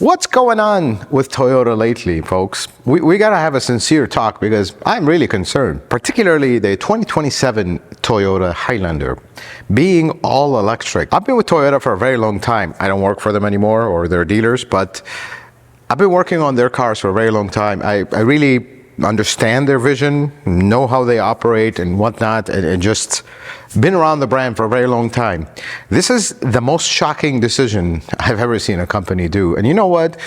What's going on with Toyota lately, folks? We gotta have a sincere talk because I'm really concerned, particularly the 2027 Toyota Highlander being all electric. I've been with Toyota for a very long time. I don't work for them anymore or their dealers, but I've been working on their cars for a very long time. I really understand their vision, know how they operate and whatnot, and just been around the brand for a very long time. This is the most shocking decision I've ever seen a company do. And you know what?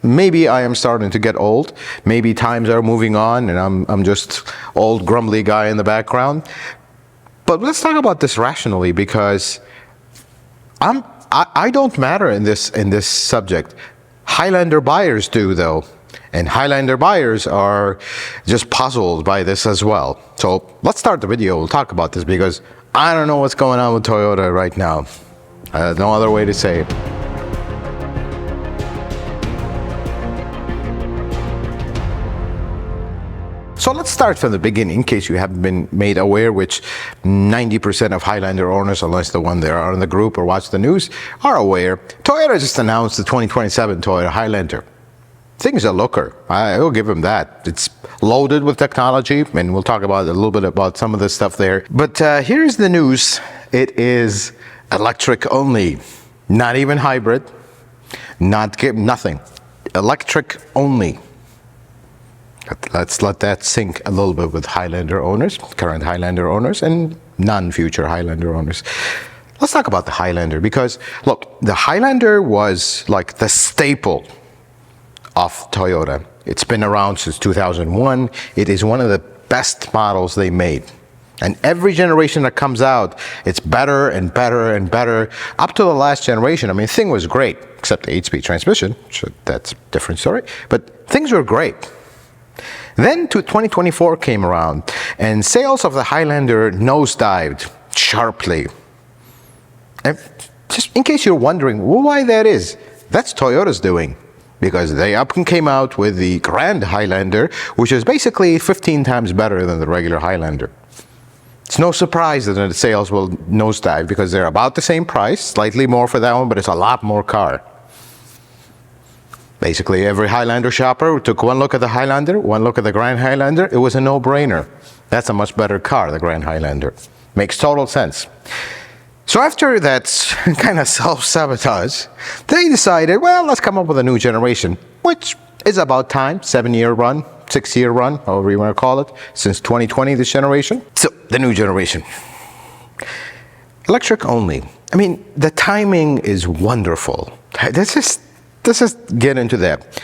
Maybe I am starting to get old. Maybe times are moving on and I'm just old grumbly guy in the background. But let's talk about this rationally, because I don't matter in this subject. Highlander buyers do, though. And Highlander buyers are just puzzled by this as well. So let's start the video. We'll talk about this because I don't know what's going on with Toyota right now. No other way to say it. So let's start from the beginning, in case you haven't been made aware, which 90% of Highlander owners, unless the one that are in the group or watch the news, are aware. Toyota just announced the 2027 Toyota Highlander. Thing's a looker. I will give them that. It's loaded with technology, and we'll talk about a little bit about some of the stuff there. But here's the news. It is electric only, not even hybrid, nothing. Electric only. Let's let that sink a little bit with Highlander owners, current Highlander owners, and non-future Highlander owners. Let's talk about the Highlander, because look, the Highlander was like the staple of Toyota. It's been around since 2001. It is one of the best models they made. And every generation that comes out, it's better and better and better. Up to the last generation, I mean, the thing was great, except the 8-speed transmission, so that's a different story. But things were great. Then 2024 came around, and sales of the Highlander nosedived sharply. And just in case you're wondering why that is, that's Toyota's doing. Because they up and came out with the Grand Highlander, which is basically 15 times better than the regular Highlander. It's no surprise that the sales will nosedive because they're about the same price, slightly more for that one, but it's a lot more car. Basically, every Highlander shopper took one look at the Highlander, one look at the Grand Highlander. It was a no-brainer. That's a much better car, the Grand Highlander. Makes total sense. So after that kind of self-sabotage, they decided, well, let's come up with a new generation, which is about time, 7-year run, 6-year run, however you want to call it, since 2020, this generation. So the new generation. Electric only. I mean, the timing is wonderful. Let's just get into that.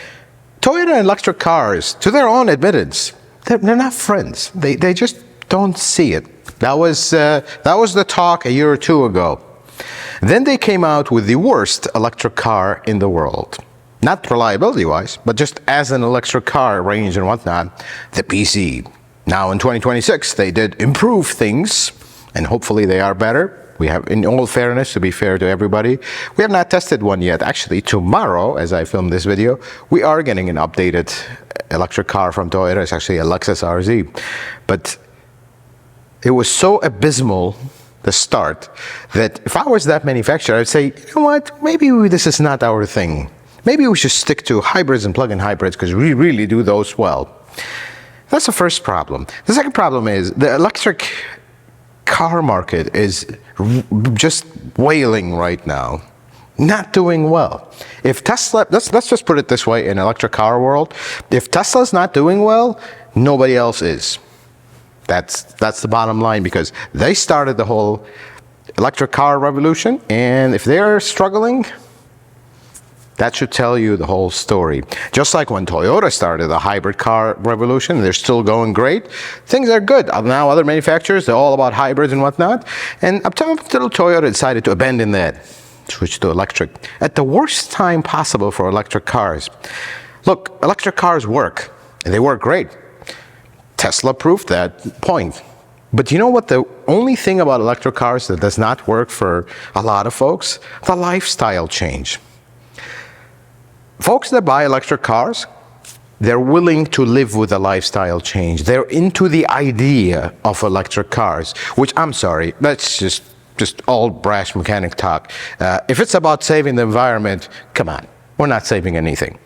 Toyota and electric cars, to their own admittance, they're not friends. They just don't see it. That was the talk a year or two ago. Then they came out with the worst electric car in the world. Not reliability-wise, but just as an electric car, range and whatnot, the PC. Now in 2026, they did improve things, and hopefully they are better. We have, in all fairness, to be fair to everybody, we have not tested one yet. Actually, tomorrow, as I film this video, we are getting an updated electric car from Toyota. It's actually a Lexus RZ. But it was so abysmal, the start, that if I was that manufacturer, I'd say, you know what, maybe this is not our thing. Maybe we should stick to hybrids and plug-in hybrids because we really do those well. That's the first problem. The second problem is the electric car market is just wailing right now, not doing well. If Tesla, let's just put it this way in electric car world, if Tesla's not doing well, nobody else is. That's the bottom line, because they started the whole electric car revolution, and if they're struggling, that should tell you the whole story. Just like when Toyota started the hybrid car revolution, they're still going great. Things are good. Now other manufacturers, they're all about hybrids and whatnot, and up until Toyota decided to abandon that, switch to electric, at the worst time possible for electric cars. Look, electric cars work, and they work great. Tesla proved that point. But you know what? The only thing about electric cars that does not work for a lot of folks? The lifestyle change. Folks that buy electric cars, they're willing to live with a lifestyle change. They're into the idea of electric cars, which, I'm sorry, that's just all brash mechanic talk. If it's about saving the environment, come on. We're not saving anything.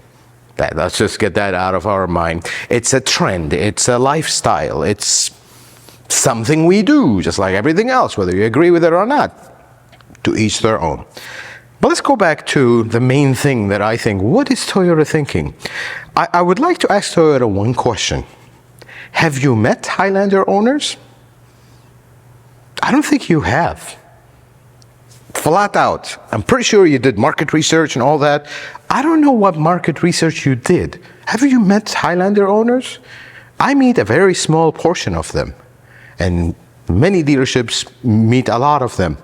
Let's just get that out of our mind. It's a trend. It's a lifestyle. It's something we do, just like everything else, whether you agree with it or not. To each their own. But let's go back to the main thing that I think, what is Toyota thinking? I would like to ask Toyota one question. Have you met Highlander owners? I don't think you have. Flat out. I'm pretty sure you did market research and all that. I don't know what market research you did. Have you met Highlander owners? I meet a very small portion of them. And many dealerships meet a lot of them.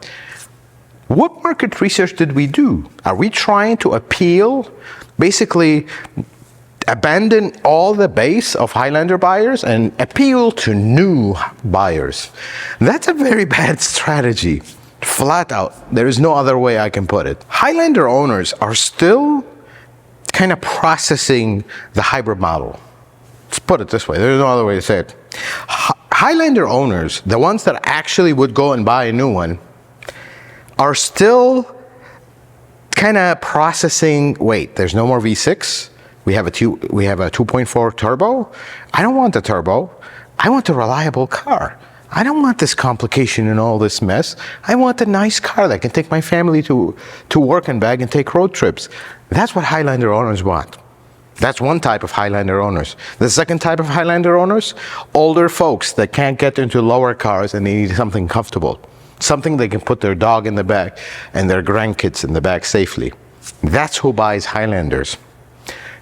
What market research did we do? Are we trying to appeal, basically abandon all the base of Highlander buyers and appeal to new buyers? That's a very bad strategy. Flat out. There is no other way I can put it. Highlander owners are still kind of processing the hybrid model. Let's put it this way. There's no other way to say it. Highlander owners, the ones that actually would go and buy a new one, are still kind of processing, wait, there's no more V6. We have a 2.4 turbo. I don't want the turbo. I want a reliable car. I don't want this complication and all this mess. I want a nice car that can take my family to work and back and take road trips. That's what Highlander owners want. That's one type of Highlander owners. The second type of Highlander owners, older folks that can't get into lower cars and they need something comfortable. Something they can put their dog in the back and their grandkids in the back safely. That's who buys Highlanders.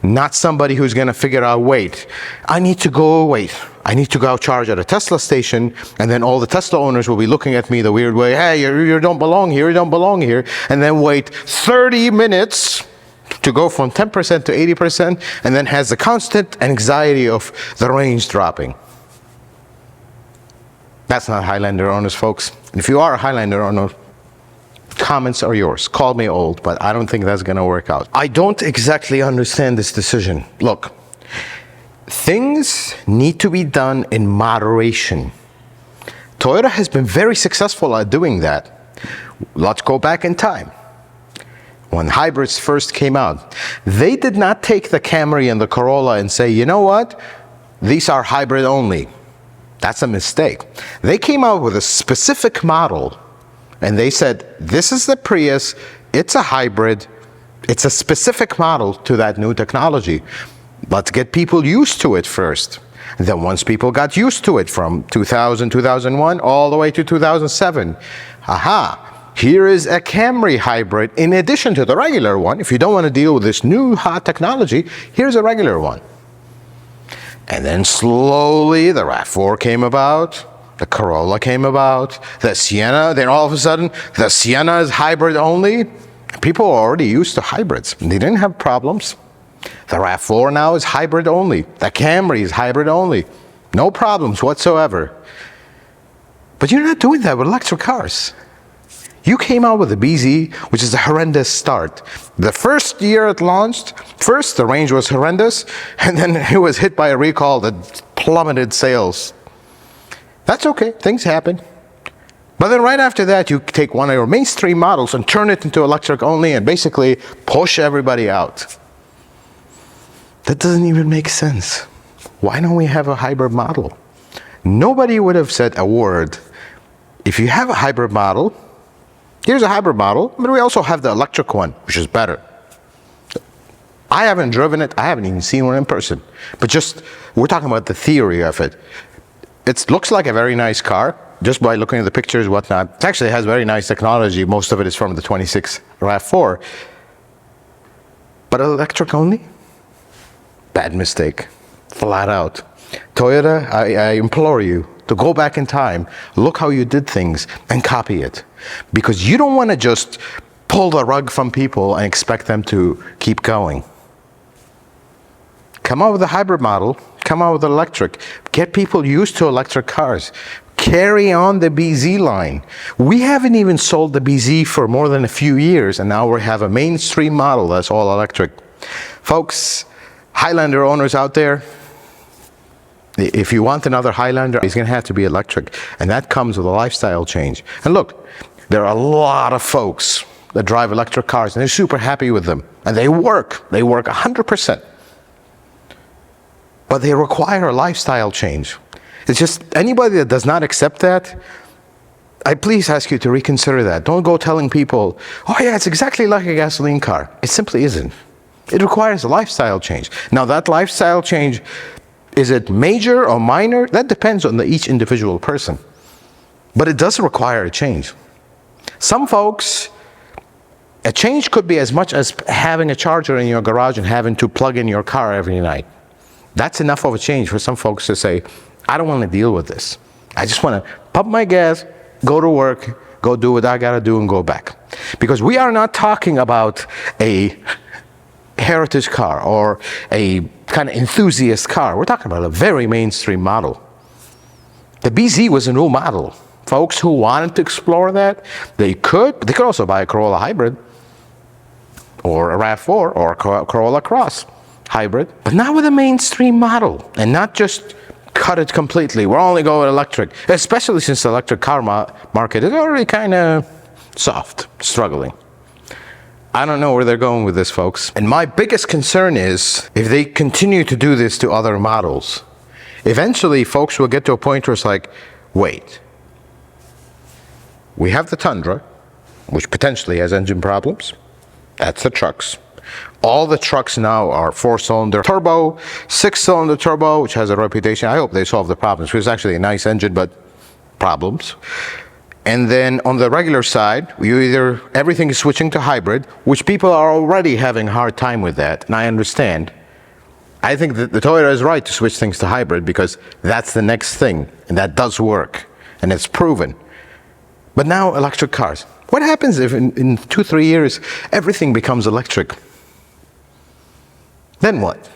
Not somebody who's going to figure out, wait, I need to go charge at a Tesla station, and then all the Tesla owners will be looking at me the weird way, hey, you don't belong here, you don't belong here, and then wait 30 minutes to go from 10% to 80%, and then has the constant anxiety of the range dropping. That's not Highlander owners, folks. And if you are a Highlander owner, comments are yours. Call me old, but I don't think that's going to work out. I don't exactly understand this decision. Look, things need to be done in moderation. Toyota has been very successful at doing that. Let's go back in time. When hybrids first came out, they did not take the Camry and the Corolla and say, you know what? These are hybrid only. That's a mistake. They came out with a specific model and they said, this is the Prius, it's a hybrid, it's a specific model to that new technology. Let's get people used to it first. And then once people got used to it from 2000, 2001, all the way to 2007, here is a Camry hybrid in addition to the regular one. If you don't want to deal with this new hot technology, here's a regular one. And then slowly the RAV4 came about, the Corolla came about, the Sienna, then all of a sudden the Sienna is hybrid only. People are already used to hybrids. They didn't have problems. The RAV4 now is hybrid only. The Camry is hybrid only. No problems whatsoever. But you're not doing that with electric cars. You came out with the BZ, which is a horrendous start. The first year it launched, first the range was horrendous, and then it was hit by a recall that plummeted sales. That's okay, things happen. But then right after that, you take one of your mainstream models and turn it into electric only and basically push everybody out. That doesn't even make sense. Why don't we have a hybrid model? Nobody would have said a word. If you have a hybrid model, here's a hybrid model, but we also have the electric one, which is better. I haven't driven it. I haven't even seen one in person. But just, we're talking about the theory of it. It looks like a very nice car, just by looking at the pictures, whatnot. It actually has very nice technology. Most of it is from the 26 RAV4. But electric only? Bad mistake. Flat out. Toyota, I implore you to go back in time, look how you did things, and copy it. Because you don't want to just pull the rug from people and expect them to keep going. Come out with a hybrid model, come out with electric. Get people used to electric cars. Carry on the BZ line. We haven't even sold the BZ for more than a few years, and now we have a mainstream model that's all electric. Folks, Highlander owners out there, if you want another Highlander, it's going to have to be electric. And that comes with a lifestyle change. And look, there are a lot of folks, that drive electric cars, and they're super happy with them. And they work 100%. But they require a lifestyle change. It's just anybody that does not accept that, I please ask you to reconsider that. Don't go telling people, oh yeah, it's exactly like a gasoline car. It simply isn't. It requires a lifestyle change. Now that lifestyle change, is it major or minor? That depends on each individual person. But it does require a change. Some folks, a change could be as much as having a charger in your garage and having to plug in your car every night. That's enough of a change for some folks to say, I don't want to deal with this. I just want to pump my gas, go to work, go do what I got to do and go back. Because we are not talking about a heritage car or a kind of enthusiast car. We're talking about a very mainstream model. The BZ was a new model. Folks who wanted to explore that, they could also buy a Corolla Hybrid or a RAV4 or a Corolla Cross Hybrid, but not with a mainstream model, and not just cut it completely. We're only going electric, especially since the electric car market is already kind of soft, struggling. I don't know where they're going with this, folks. And my biggest concern is if they continue to do this to other models, eventually folks will get to a point where it's like, wait, we have the Tundra, which potentially has engine problems. That's the trucks. All the trucks now are 4-cylinder turbo, 6-cylinder turbo, which has a reputation. I hope they solve the problems. It was actually a nice engine, but problems. And then on the regular side, everything is switching to hybrid, which people are already having a hard time with that, and I understand. I think that the Toyota is right to switch things to hybrid because that's the next thing, and that does work, and it's proven. But now electric cars. What happens if in 2-3 years everything becomes electric? Then what?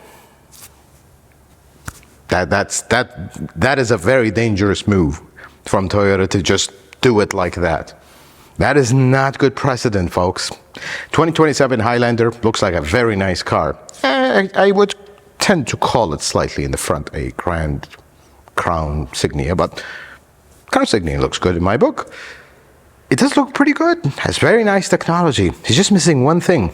That is a very dangerous move from Toyota to just do it like that. That is not good precedent, folks. 2027 Highlander looks like a very nice car. I would tend to call it slightly in the front a Grand Crown Signia, but Crown Signia looks good in my book. It does look pretty good. Has very nice technology. It's just missing one thing,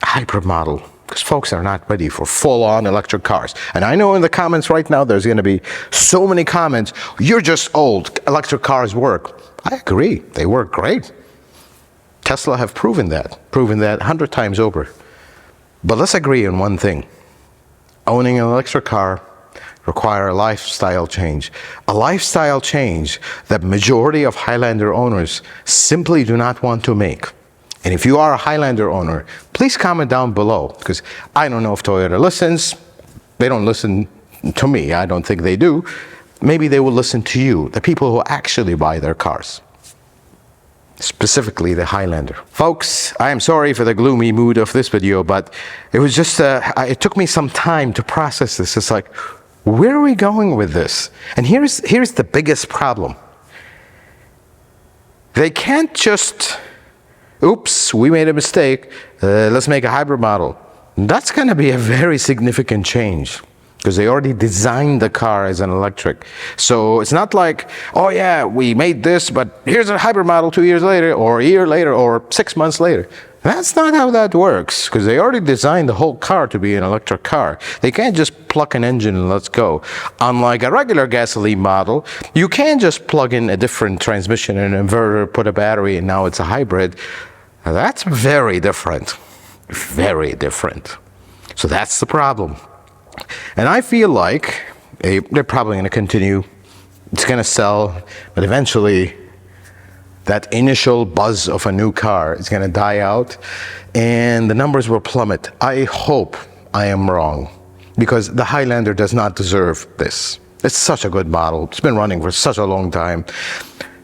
a hybrid model. Because folks are not ready for full-on electric cars. And I know in the comments right now there's going to be so many comments, you're just old, electric cars work. I agree, they work great. Tesla have proven that 100 times over. But let's agree on one thing. Owning an electric car requires a lifestyle change. A lifestyle change that majority of Highlander owners simply do not want to make. And if you are a Highlander owner, please comment down below, because I don't know if Toyota listens. They don't listen to me. I don't think they do. Maybe they will listen to you, the people who actually buy their cars, specifically the Highlander. Folks, I am sorry for the gloomy mood of this video, but it was just, it took me some time to process this. It's like, where are we going with this? And here's the biggest problem. They can't just, oops, we made a mistake, let's make a hybrid model. That's going to be a very significant change because they already designed the car as an electric. So it's not like, oh yeah, we made this, but here's a hybrid model 2 years later, or a year later, or 6 months later. That's not how that works, because they already designed the whole car to be an electric car. They can't just plug an engine and let's go. Unlike a regular gasoline model, you can just plug in a different transmission and inverter, put a battery, and now it's a hybrid. Now that's very different. Very different. So that's the problem. And I feel like they're probably going to continue. It's going to sell, but eventually that initial buzz of a new car is going to die out and the numbers will plummet. I hope I am wrong, because the Highlander does not deserve this. It's such a good model. It's been running for such a long time.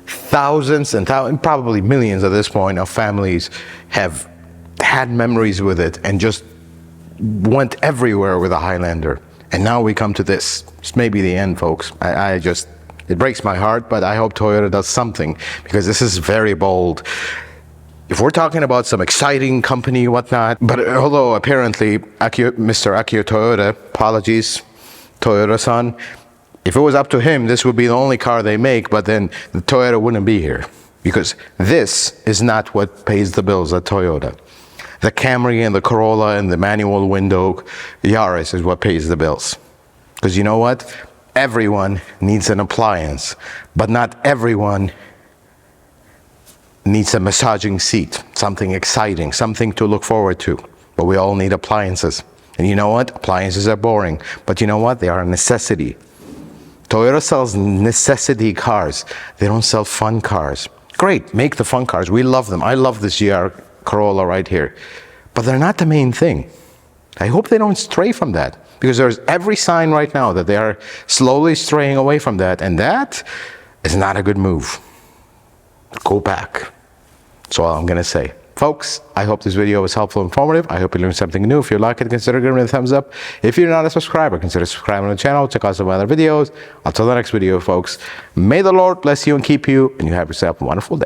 Thousands and probably millions at this point of families have had memories with it and just went everywhere with a Highlander. And now we come to this. It's maybe the end, folks. It breaks my heart, but I hope Toyota does something, because this is very bold. If we're talking about some exciting company, whatnot, but although apparently Mr. Akio Toyoda, apologies, Toyota-san, if it was up to him, this would be the only car they make, but then the Toyota wouldn't be here. because this is not what pays the bills at Toyota. The Camry and the Corolla and the manual window Yaris is what pays the bills. Because you know what? Everyone needs an appliance, but not everyone needs a massaging seat, something exciting, something to look forward to. But we all need appliances. And you know what? Appliances are boring. But you know what? They are a necessity. Toyota sells necessity cars. They don't sell fun cars. Great, make the fun cars. We love them. I love this GR Corolla right here. But they're not the main thing. I hope they don't stray from that, because there's every sign right now that they are slowly straying away from that, and that is not a good move. Go back. That's all I'm going to say. Folks, I hope this video was helpful and informative. I hope you learned something new. If you like it, consider giving it a thumbs up. If you're not a subscriber, consider subscribing to the channel. Check out some other videos. Until the next video, folks, may the Lord bless you and keep you, and you have yourself a wonderful day.